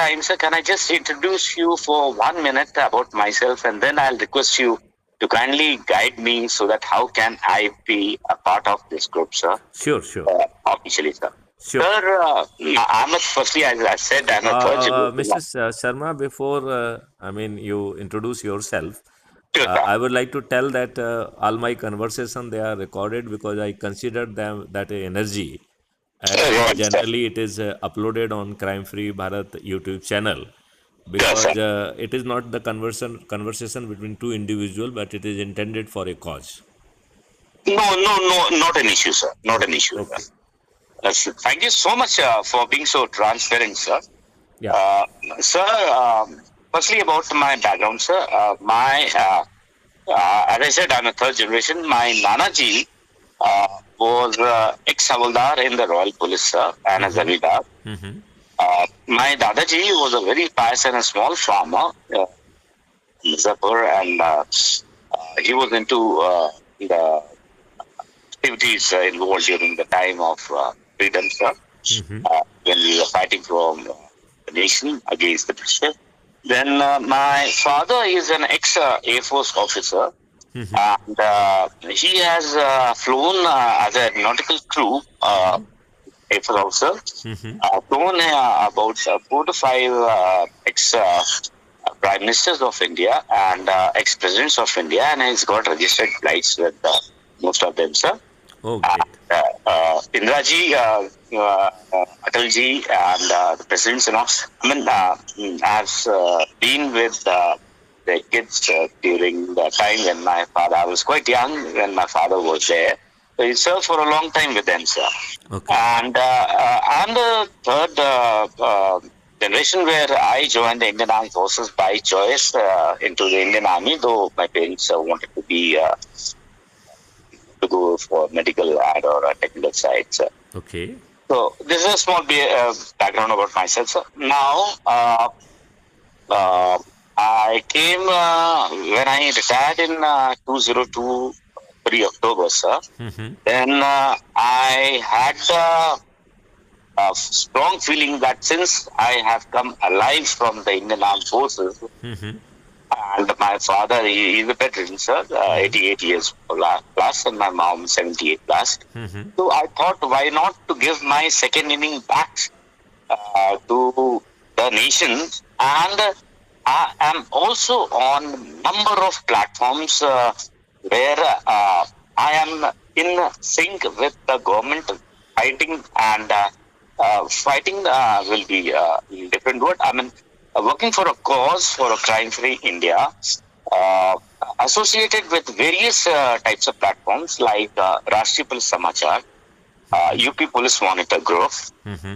time, sir, can I just introduce you for 1 minute about myself, and then I'll request you to kindly guide me so that how can I be a part of this group, sir? Sure, sure, Officially, sir. sure. Sir, I'm a, firstly, as I said, I'm a third generation. Mrs. Sharma, before you introduce yourself, Sure, sir. I would like to tell that all my conversation they are recorded because I consider them that a energy, as Right, sir. generally it is uploaded on Crime Free Bharat YouTube channel, Sure, sir. because it is not the conversation between two individuals, but it is intended for a cause. No, not an issue, sir. Not an Okay, issue, sir. okay, Thank you so much for being so transparent, sir. yeah. Uh, Sir, firstly about my background, sir. As I said, I'm a third generation. My Nanaji was ex-Havaldar in the Royal Police, sir, and a Zamindar. Mm-hmm. My Dadaji was a very pious and a small farmer, Mirzapur, and he was into the activities involved during the time of freedom, sir, Mm-hmm. when we were fighting for the nation against the British. Then my father is an ex-Air Force officer, and he has flown as a nautical crew, Air Force officer, Mm-hmm. flown about 4 to 5 ex-Prime Ministers of India and ex-Presidents of India, and he's got registered flights with most of them, sir. Oh, great. Indraji, Atalji, and the presidents, has been with the kids during the time when my father, I was quite young when my father was there. So he served for a long time with them, sir. Okay. And I'm the third generation where I joined the Indian Armed Forces by choice into the Indian Army, though my parents wanted to be to go for medical and or technical side. Sir. Okay. So this is a small background about myself. Sir. Now, uh, I came when I retired in 2002, 3 October, sir. Mm-hmm. Then I had a strong feeling that since I have come alive from the Indian Armed Forces, Mm-hmm. and my father, he's a veteran, sir, 88 years plus, and my mom, 78 plus. Mm-hmm. So I thought, why not to give my second inning back to the nation? And I am also on number of platforms where I am in sync with the government fighting, and fighting will be a different word. I mean, working for a cause for a crime-free India, uh, associated with various types of platforms like Rashtriya Police Samachar, UP Police Monitor Group. Mm-hmm.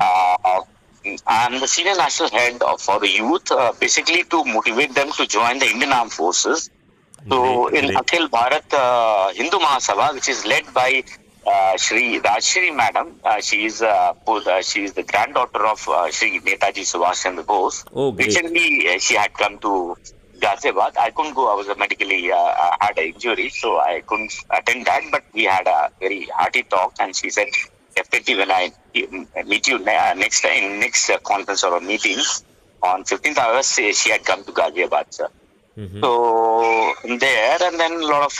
I'm the senior national head for the youth, basically to motivate them to join the Indian Armed Forces. So Great, in great. Akhil Bharat Hindu Mahasabha, which is led by Shri Rajshri Madam, she is the granddaughter of Shri Netaji Subhash Chandra Bose. Oh, great. Recently, she had come to Ghaziabad. I couldn't go. I was medically had an injury, so I couldn't attend that. But we had a very hearty talk, and she said, "Definitely, when I meet you next time, next conference or a meeting on 15th August, she had come to Ghaziabad, sir." Mm-hmm. So there, and then a lot of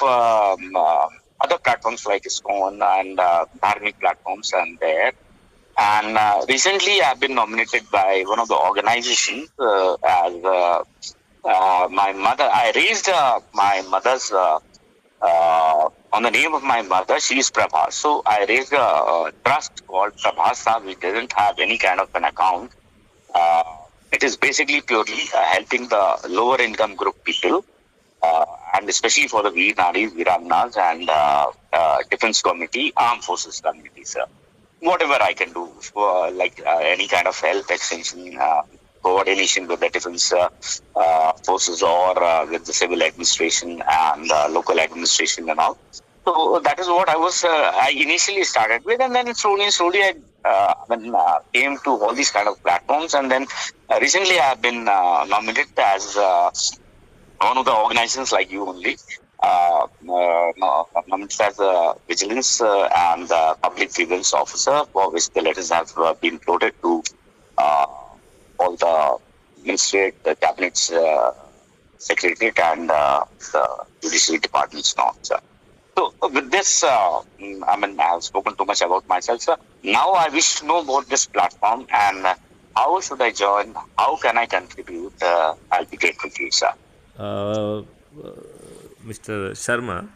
other platforms like ISKCON and Dharmic platforms and there. And recently, I've been nominated by one of the organizations as my mother. I raised my mother's on the name of my mother. She is Prabha. So I raised a trust called Prabhasa, which doesn't have any kind of an account. Uh, it is basically purely helping the lower income group people, and especially for the Veer Nadis, Veeramnas, and Defense Committee, Armed Forces Committee, sir. Whatever I can do for any kind of health extension, coordination with the defense forces or with the civil administration and local administration and all. So that is what I initially started with, and then slowly I came to all these kind of platforms, and then recently I have been nominated as one of the organizations like you only, nominated as a vigilance and public grievance officer, for which the letters have been floated to all the Ministry, the Cabinet's Secretariat, and the Judiciary Department's norms. So with this, I mean, I've spoken too much about myself, sir. Now I wish to know about this platform and how should I join? How can I contribute? I'll be grateful to you, sir. Uh, Mr. Sharma,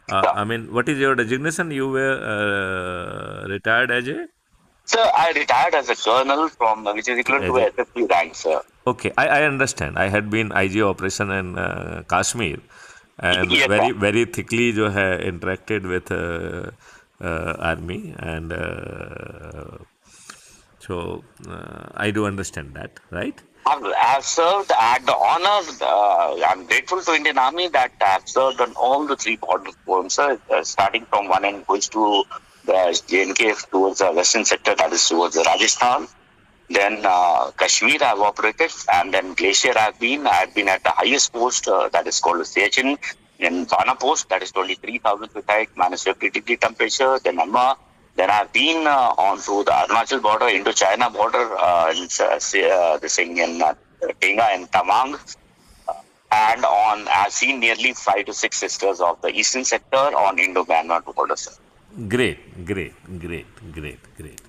So, I mean, what is your designation? You were retired as a. sir, I retired as a colonel from which is equivalent As to a a SFP rank, sir. okay, I understand. I had been IG operation in Kashmir, and Yes, sir. very thickly जो है interacted with army, and so I do understand that, right? I've served at the honor. I'm grateful to Indian Army that I've served on all the three border forms, sir. Starting from one end, goes to the JNK towards the western sector, that is towards the Rajasthan. Then Kashmir I've operated, and then Glacier I've been at the highest post that is called Siachen. Then Bana post that is 23,000 feet height, -50 degree temperature. Then Amma. Then I've been on to the Arunachal border, Indo-China border, this thing in Tenga and Tamang. And on I've seen nearly 5 to 6 sisters of the eastern sector on Indo-Myanmar border, sir. Great, great, great, great, great.